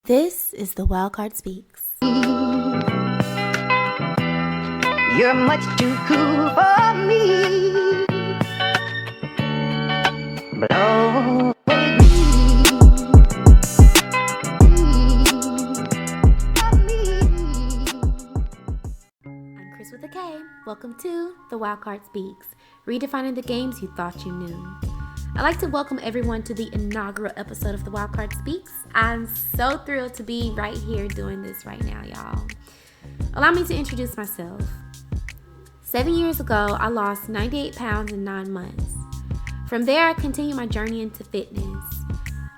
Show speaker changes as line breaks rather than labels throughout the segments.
This is the Wildcard Speaks.
You're much too cool for me. Blow away
I'm Chris with a K. Welcome to the Wildcard Speaks, redefining the games you thought you knew. I'd like to welcome everyone to the inaugural episode of the Wildcard Speaks. I'm so thrilled to be right here doing this right now, y'all. Allow me to introduce myself. 7 years ago, I lost 98 pounds in 9 months. From there, I continued my journey into fitness.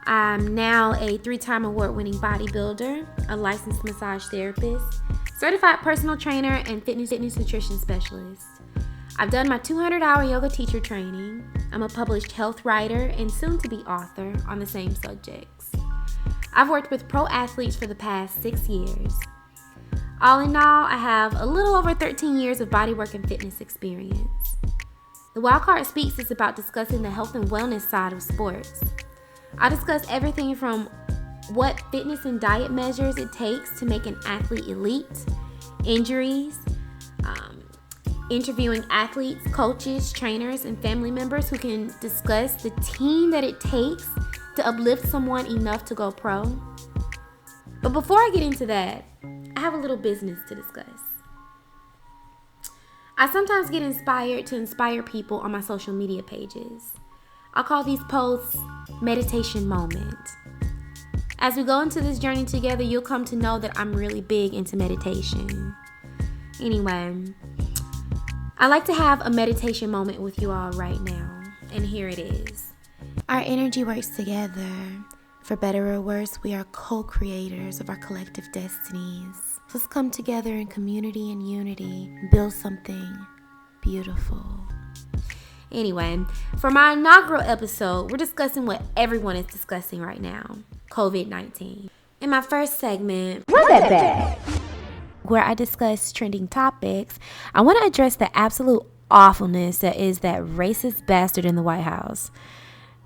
I'm now a 3-time award-winning bodybuilder, a licensed massage therapist, certified personal trainer, and fitness nutrition specialist. I've done my 200-hour yoga teacher training. I'm a published health writer and soon-to-be author on the same subjects. I've worked with pro athletes for the past 6 years. All in all, I have a little over 13 years of bodywork and fitness experience. The Wildcard Speaks is about discussing the health and wellness side of sports. I discuss everything from what fitness and diet measures it takes to make an athlete elite, injuries, interviewing athletes, coaches, trainers, and family members who can discuss the team that it takes to uplift someone enough to go pro. But before I get into that, I have a little business to discuss. I sometimes get inspired to inspire people on my social media pages. I call these posts meditation moment. As we go into this journey together, you'll come to know that I'm really big into meditation. Anyway, I like to have a meditation moment with you all right now, and here it is. Our energy works together. For better or worse, we are co-creators of our collective destinies. So let's come together in community and unity, build something beautiful. Anyway, for my inaugural episode, we're discussing what everyone is discussing right now, COVID-19. In my first segment,
Run that back.
where I discuss trending topics, I want to address the absolute awfulness that is that racist bastard in the White House.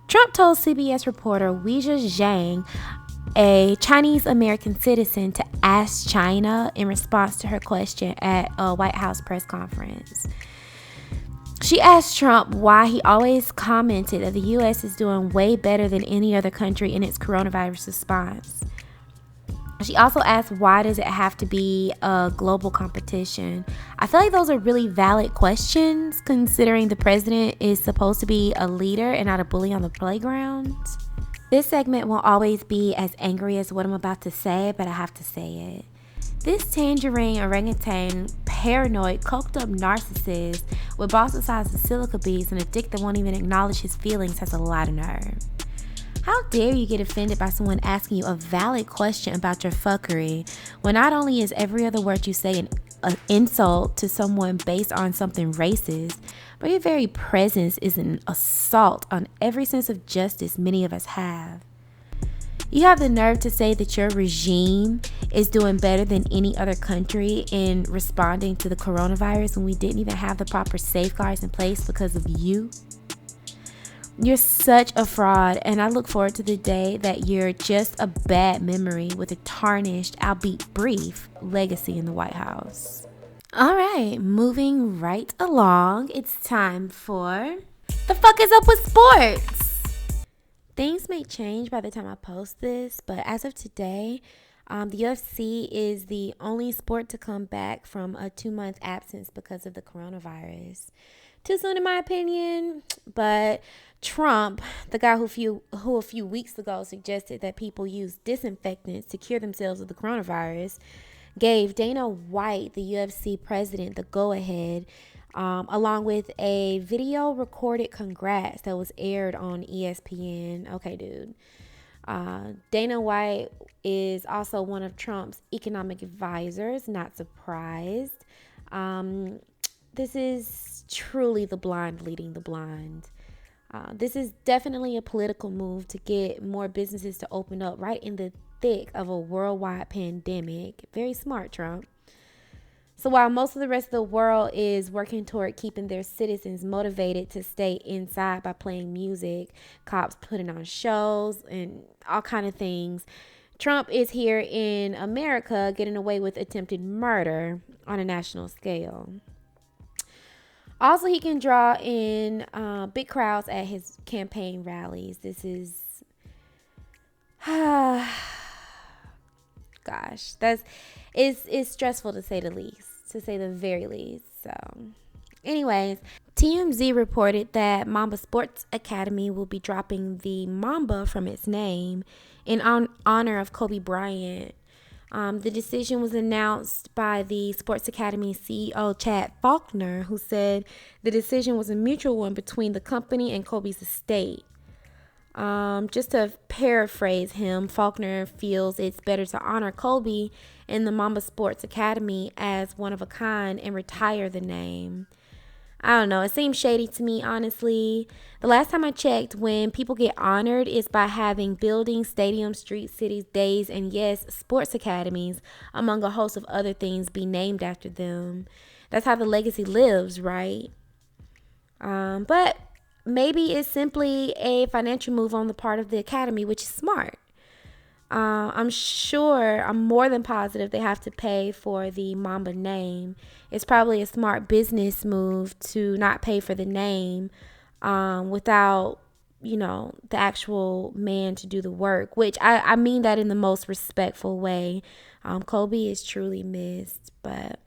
Trump told CBS reporter Weijia Zhang, a Chinese-American citizen, to ask China in response to her question at a White House press conference. She asked Trump why he always commented that the U.S. is doing way better than any other country in its coronavirus response. She also asked, why does it have to be a global competition? I feel like those are really valid questions, considering the president is supposed to be a leader and not a bully on the playground. This segment won't always be as angry as what I'm about to say, but I have to say it. This tangerine orangutan, paranoid, coked up narcissist with balls the size of silica beads and a dick that won't even acknowledge his feelings has a lot of nerve. How dare you get offended by someone asking you a valid question about your fuckery when not only is every other word you say an insult to someone based on something racist, but your very presence is an assault on every sense of justice many of us have. You have the nerve to say that your regime is doing better than any other country in responding to the coronavirus when we didn't even have the proper safeguards in place because of you? You're such a fraud, and I look forward to the day that you're just a bad memory with a tarnished, albeit brief, legacy in the White House. All right, moving right along, it's time for The Fuck Is Up With Sports? Things may change by the time I post this, but as of today, the UFC is the only sport to come back from a 2-month absence because of the coronavirus. Too soon in my opinion, but Trump, the guy who a few weeks ago suggested that people use disinfectants to cure themselves of the coronavirus, gave Dana White, the UFC president, the go-ahead, along with a video recorded congrats that was aired on ESPN. Okay, dude. Dana White is also one of Trump's economic advisors, not surprised. This is truly the blind leading the blind. This is definitely a political move to get more businesses to open up right in the thick of a worldwide pandemic. Very smart, Trump. So while most of the rest of the world is working toward keeping their citizens motivated to stay inside by playing music, cops putting on shows, and all kind of things, Trump is here in America getting away with attempted murder on a national scale. Also, he can draw in big crowds at his campaign rallies. This is, gosh, it's stressful to say the least, to say the very least. So, anyways, TMZ reported that Mamba Sports Academy will be dropping the Mamba from its name in honor of Kobe Bryant. The decision was announced by the Sports Academy CEO, Chad Faulkner, who said the decision was a mutual one between the company and Kobe's estate. Just to paraphrase him, Faulkner feels it's better to honor Kobe in the Mamba Sports Academy as one of a kind and retire the name. I don't know. It seems shady to me, honestly. The last time I checked, when people get honored, is by having buildings, stadiums, streets, cities, days, and yes, sports academies, among a host of other things, be named after them. That's how the legacy lives, right? But maybe it's simply a financial move on the part of the academy, which is smart. I'm more than positive they have to pay for the Mamba name. It's probably a smart business move to not pay for the name without, the actual man to do the work, which I mean that in the most respectful way. Kobe is truly missed, but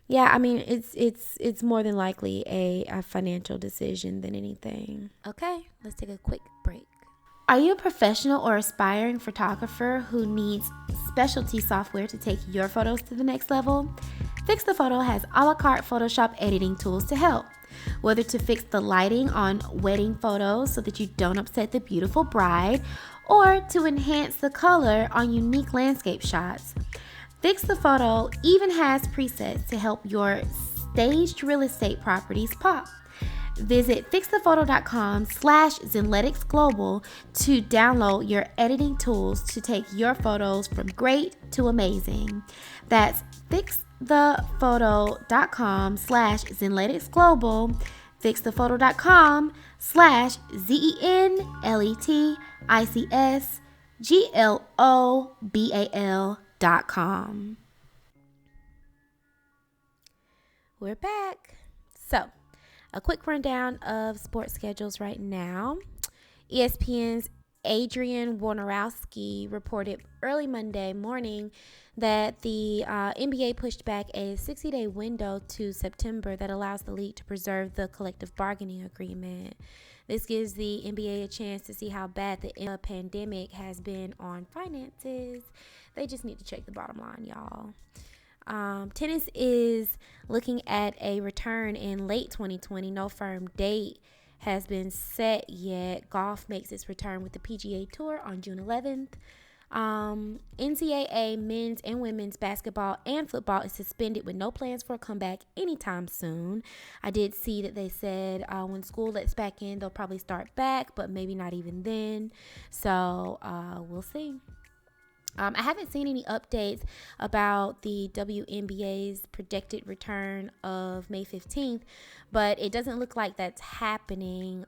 yeah, I mean, it's more than likely a financial decision than anything. Okay, let's take a quick break. Are you a professional or aspiring photographer who needs specialty software to take your photos to the next level? Fix the Photo has a la carte Photoshop editing tools to help. Whether to fix the lighting on wedding photos so that you don't upset the beautiful bride, or to enhance the color on unique landscape shots. Fix the Photo even has presets to help your staged real estate properties pop. Visit fixthephoto.com/Zenleticsglobal to download your editing tools to take your photos from great to amazing. That's fixthephoto.com/Zenleticsglobal, fixthephoto.com/Zenleticsglobal.com. We're back. So, a quick rundown of sports schedules right now. ESPN's Adrian Wojnarowski reported early Monday morning that the NBA pushed back a 60-day window to September that allows the league to preserve the collective bargaining agreement. This gives the NBA a chance to see how bad the pandemic has been on finances. They just need to check the bottom line, y'all. Tennis is looking at a return in late 2020. No firm date has been set yet. Golf makes its return with the PGA Tour on June 11th. NCAA men's and women's basketball and football is suspended with no plans for a comeback anytime soon. I did see that they said when school lets back in, they'll probably start back, but maybe not even then. So we'll see. I haven't seen any updates about the WNBA's projected return of May 15th, but it doesn't look like that's happening.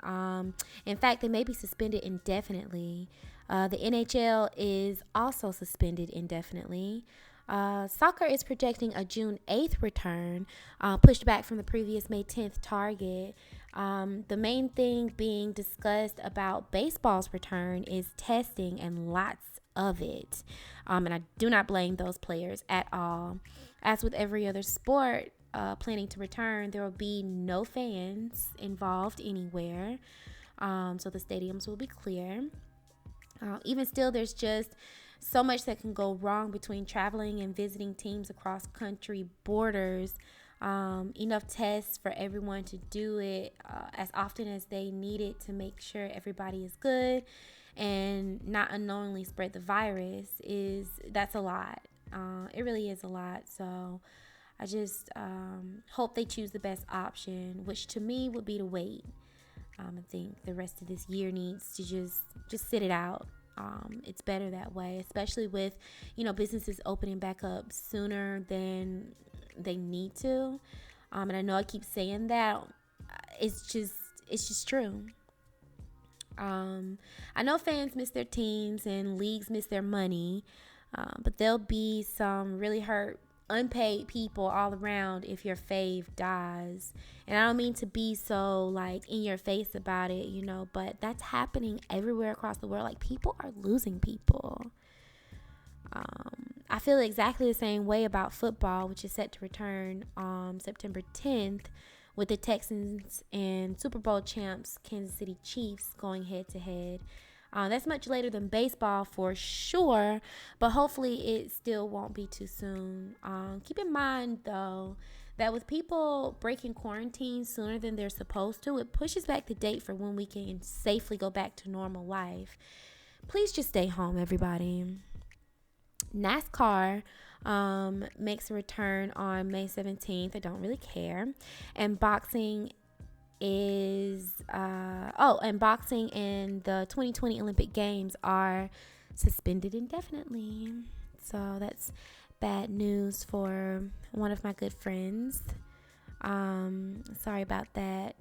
In fact, they may be suspended indefinitely. The NHL is also suspended indefinitely. Soccer is projecting a June 8th return, pushed back from the previous May 10th target. The main thing being discussed about baseball's return is testing and lots of it. And I do not blame those players at all. As with every other sport planning to return, there will be no fans involved anywhere. So the stadiums will be clear. Even still, there's just so much that can go wrong between traveling and visiting teams across country borders. Enough tests for everyone to do it as often as they need it to make sure everybody is good and not unknowingly spread the virus that's a lot. It really is a lot. So I just hope they choose the best option, which to me would be to wait. I think the rest of this year needs to just sit it out. It's better that way, especially with, businesses opening back up sooner than they need to. And I know I keep saying that. It's just true. I know fans miss their teams and leagues miss their money, but there'll be some really hurt, unpaid people all around if your fave dies. And I don't mean to be so like in your face about it, but that's happening everywhere across the world. Like, people are losing people. I feel exactly the same way about football, which is set to return on September 10th, with the Texans and Super Bowl champs Kansas City Chiefs going head to head. That's much later than baseball for sure, but hopefully it still won't be too soon. Keep in mind, though, that with people breaking quarantine sooner than they're supposed to, it pushes back the date for when we can safely go back to normal life. Please just stay home, everybody. NASCAR makes a return on May 17th. I don't really care. And boxing boxing and the 2020 Olympic Games are suspended indefinitely. So that's bad news for one of my good friends. Sorry about that.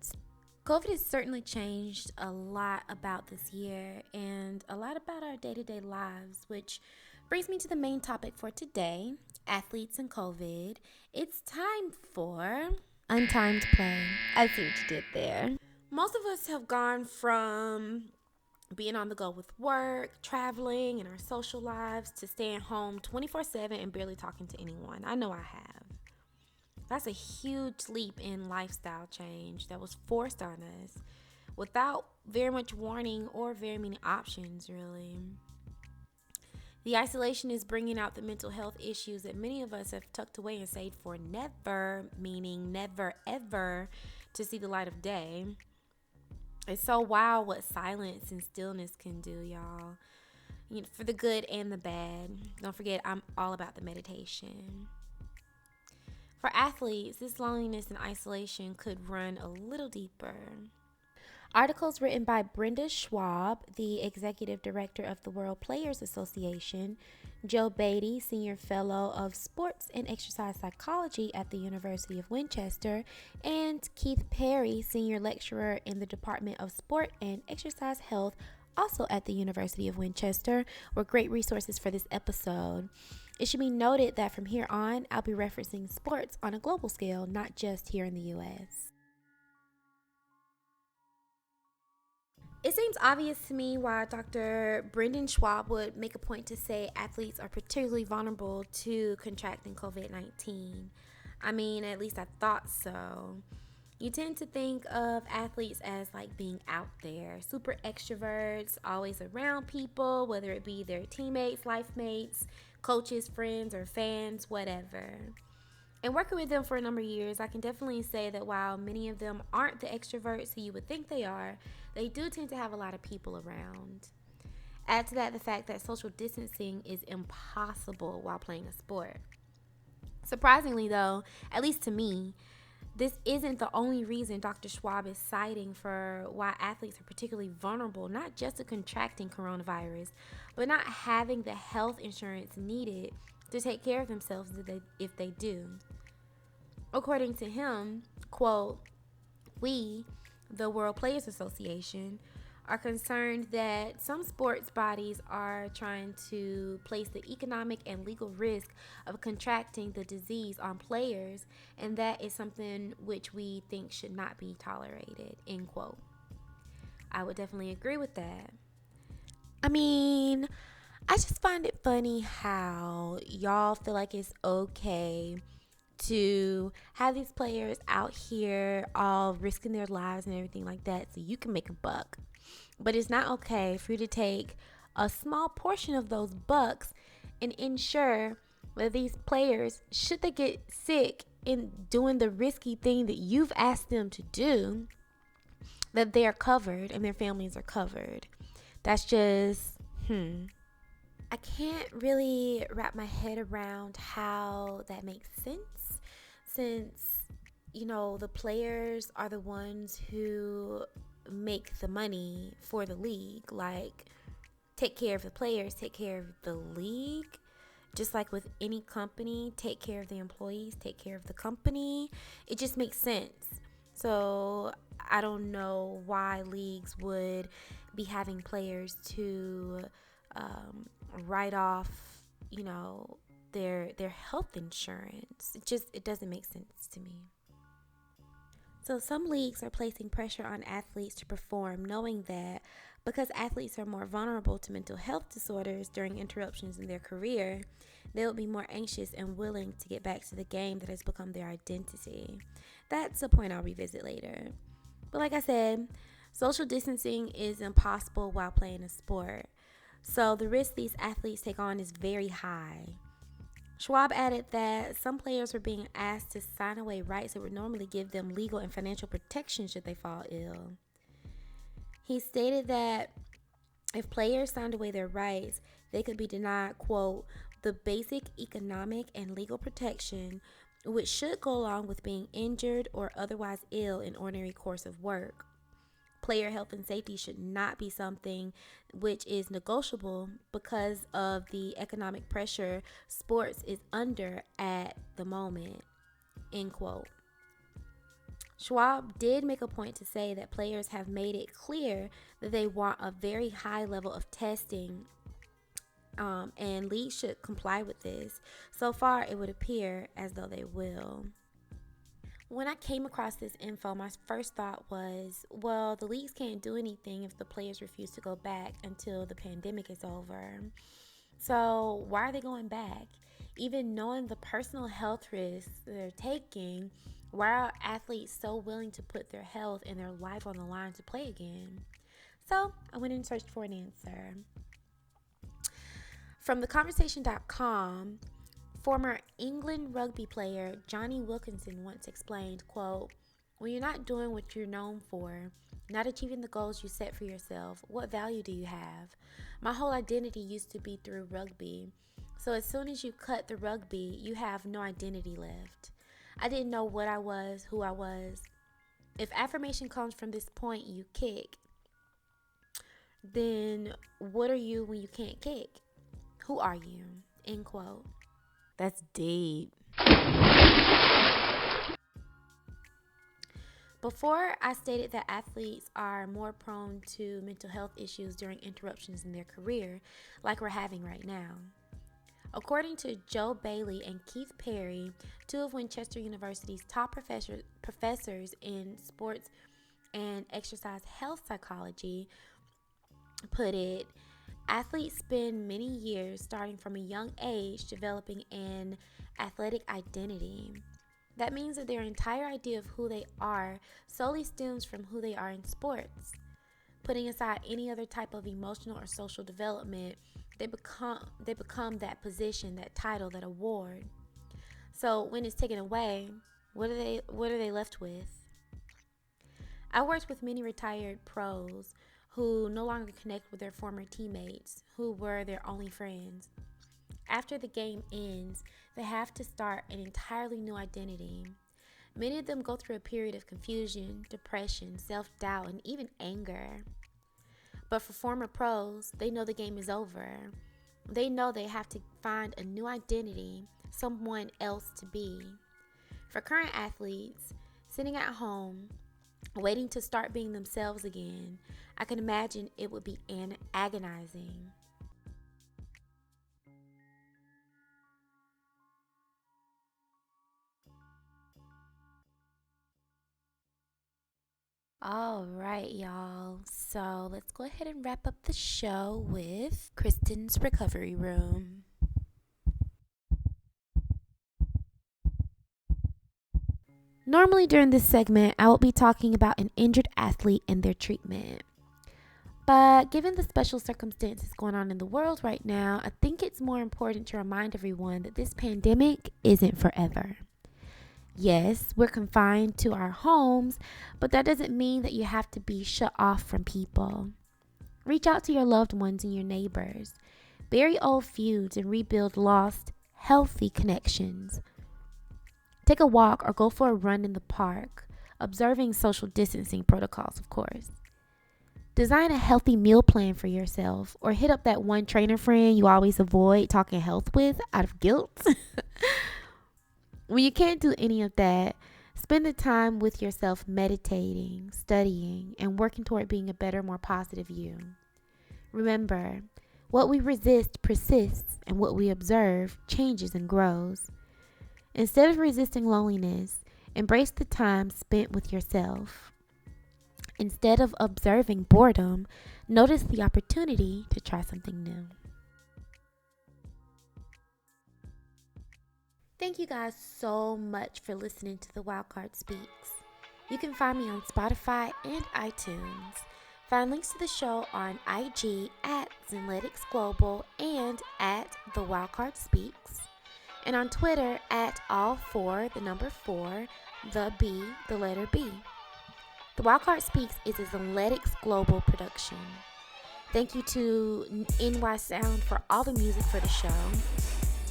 COVID has certainly changed a lot about this year and a lot about our day-to-day lives, which brings me to the main topic for today, athletes and COVID. It's time for untimed play. I see what you did there. Most of us have gone from being on the go with work, traveling, and our social lives to staying home 24/7 and barely talking to anyone. I know I have. That's a huge leap in lifestyle change that was forced on us without very much warning or very many options, really. The isolation is bringing out the mental health issues that many of us have tucked away and saved for never, meaning never ever, to see the light of day. It's so wild what silence and stillness can do, y'all. For the good and the bad. Don't forget, I'm all about the meditation. For athletes, this loneliness and isolation could run a little deeper. Articles written by Brenda Schwab, the executive director of the World Players Association, Joe Beatty, senior fellow of sports and exercise psychology at the University of Winchester, and Keith Perry, senior lecturer in the Department of Sport and Exercise Health, also at the University of Winchester, were great resources for this episode. It should be noted that from here on, I'll be referencing sports on a global scale, not just here in the U.S. It seems obvious to me why Dr. Brendan Schwab would make a point to say athletes are particularly vulnerable to contracting COVID-19. I mean, at least I thought so. You tend to think of athletes as like being out there, super extroverts, always around people, whether it be their teammates, life mates, coaches, friends, or fans, whatever. And working with them for a number of years, I can definitely say that while many of them aren't the extroverts who you would think they are, they do tend to have a lot of people around. Add to that the fact that social distancing is impossible while playing a sport. Surprisingly though, at least to me, this isn't the only reason Dr. Schwab is citing for why athletes are particularly vulnerable, not just to contracting coronavirus, but not having the health insurance needed to take care of themselves if they do. According to him, quote, "We, the World Players Association, are concerned that some sports bodies are trying to place the economic and legal risk of contracting the disease on players, and that is something which we think should not be tolerated," end quote. I would definitely agree with that. I mean, I just find it funny how y'all feel like it's okay to have these players out here all risking their lives and everything like that so you can make a buck. But it's not okay for you to take a small portion of those bucks and ensure that these players, should they get sick in doing the risky thing that you've asked them to do, that they are covered and their families are covered. That's just, I can't really wrap my head around how that makes sense, since, the players are the ones who make the money for the league. Like, take care of the players, take care of the league. Just like with any company, take care of the employees, take care of the company. It just makes sense. So I don't know why leagues would be having players to write off, their health insurance. It doesn't make sense to me. So some leagues are placing pressure on athletes to perform, knowing that because athletes are more vulnerable to mental health disorders during interruptions in their career, they will be more anxious and willing to get back to the game that has become their identity. That's a point I'll revisit later. But like I said, social distancing is impossible while playing a sport. So the risk these athletes take on is very high. Schwab added that some players were being asked to sign away rights that would normally give them legal and financial protection should they fall ill. He stated that if players signed away their rights, they could be denied, quote, the basic economic and legal protection which should go along with being injured or otherwise ill in ordinary course of work. Player health and safety should not be something which is negotiable because of the economic pressure sports is under at the moment, end quote. Schwab did make a point to say that players have made it clear that they want a very high level of testing, and leagues should comply with this. So far, it would appear as though they will. When I came across this info, my first thought was, well, the leagues can't do anything if the players refuse to go back until the pandemic is over. So why are they going back? Even knowing the personal health risks they're taking, why are athletes so willing to put their health and their life on the line to play again? So I went and searched for an answer. From theconversation.com, former England rugby player Johnny Wilkinson once explained, quote, when you're not doing what you're known for, not achieving the goals you set for yourself, what value do you have? My whole identity used to be through rugby. So as soon as you cut the rugby, you have no identity left. I didn't know what I was, who I was. If affirmation comes from this point you kick, then what are you when you can't kick? Who are you? End quote. That's deep. Before, I stated that athletes are more prone to mental health issues during interruptions in their career, like we're having right now. According to Joe Bailey and Keith Perry, two of Winchester University's top professors in sports and exercise health psychology, put it, athletes spend many years starting from a young age developing an athletic identity. That means that their entire idea of who they are solely stems from who they are in sports. Putting aside any other type of emotional or social development, they become that position, that title, that award. So when it's taken away, what are they left with? I worked with many retired pros who no longer connect with their former teammates, who were their only friends. After the game ends, they have to start an entirely new identity. Many of them go through a period of confusion, depression, self-doubt, and even anger. But for former pros, they know the game is over. They know they have to find a new identity, someone else to be. For current athletes, sitting at home, waiting to start being themselves again, I can imagine it would be agonizing. All right, y'all. So let's go ahead and wrap up the show with Kristen's recovery room. Normally during this segment, I will be talking about an injured athlete and their treatment. But given the special circumstances going on in the world right now, I think it's more important to remind everyone that this pandemic isn't forever. Yes, we're confined to our homes, but that doesn't mean that you have to be shut off from people. Reach out to your loved ones and your neighbors. Bury old feuds and rebuild lost, healthy connections. Take a walk or go for a run in the park, observing social distancing protocols, of course. Design a healthy meal plan for yourself, or hit up that one trainer friend you always avoid talking health with out of guilt. When you can't do any of that, Spend the time with yourself meditating, studying, and working toward being a better, more positive you. Remember, what we resist persists, and what we observe changes and grows. Instead of resisting loneliness, embrace the time spent with yourself. Instead of observing boredom, notice the opportunity to try something new. Thank you guys so much for listening to the Wildcard Speaks. You can find me on Spotify and iTunes. Find links to the show on IG at Zenletics Global and at The Wildcard Speaks. And on Twitter at all4, the number 4, the B, the letter B. The Wildcard Speaks is a Zenletics Global production. Thank you to NY Sound for all the music for the show.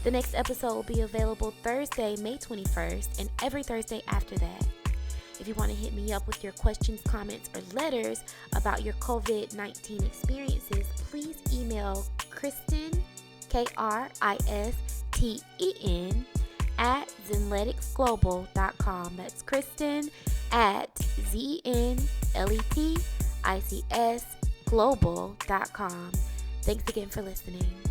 The next episode will be available Thursday, May 21st, and every Thursday after that. If you want to hit me up with your questions, comments, or letters about your COVID-19 experiences, please email Kristen, Kristen, at zenleticsglobal.com. That's Kristen at zenletics global.com. Thanks again for listening.